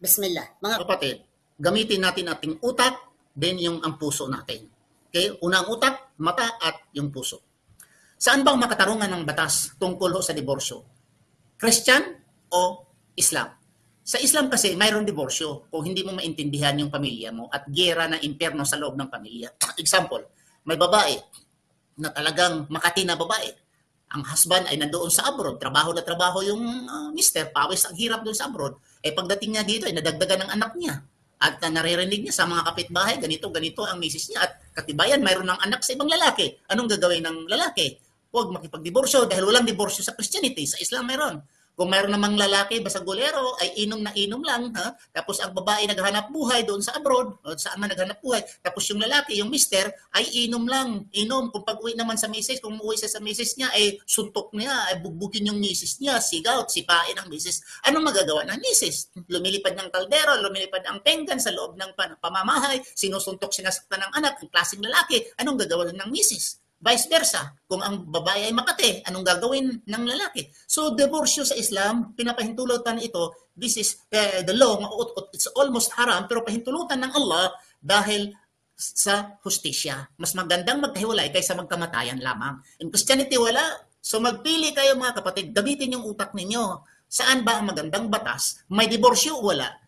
Bismillah. Mga kapatid, gamitin natin ating utak, then yung ang puso natin. Okay? Una ang utak, mata at yung puso. Saan bang makatarungan ng batas tungkol sa diborsyo? Christian o Islam? Sa Islam kasi mayroong diborsyo kung hindi mo maintindihan yung pamilya mo at gera na impyerno sa loob ng pamilya. Example, may babae na talagang makati na babae. Ang husband ay nandoon sa abroad, trabaho na trabaho yung mister, pawis ang hirap doon sa abroad. Pagdating niya dito ay nadagdagan ng anak niya. At naririnig niya sa mga kapitbahay, ganito ang misis niya. At katibayan, mayroon ng anak sa ibang lalaki. Anong gagawin ng lalaki? Huwag makipagdiborsyo dahil walang diborsyo sa Christianity. Sa Islam mayroon. Kung mayroon namang lalaki, basagulero, ay inom na inom lang. Ha? Tapos ang babae naghanap buhay doon sa abroad, o saan man naghanap buhay. Tapos yung lalaki, yung mister, ay inom lang. Inom. Kung pag-uwi naman sa misis, kung umuwi siya sa misis niya, ay suntok niya, ay bugbugin yung misis niya, sigaw, sipain ang misis. Anong magagawa ng misis? Lumilipad ng kaldero, lumilipad ang penggan sa loob ng pamamahay, sinusuntok, sinasaktan ng anak, ang klaseng lalaki. Anong gagawin ng misis? Vice versa, kung ang babae ay makate, anong gagawin ng lalaki? So, diborsyo sa Islam, pinapahintulutan ito, this is the law, it's almost haram, pero pahintulutan ng Allah dahil sa hustisya. Mas magandang magkahiwalay kaysa magkamatayan lamang. In Christianity, wala. So, magpili kayo mga kapatid, gamitin yung utak ninyo. Saan ba ang magandang batas? May diborsyo? Wala.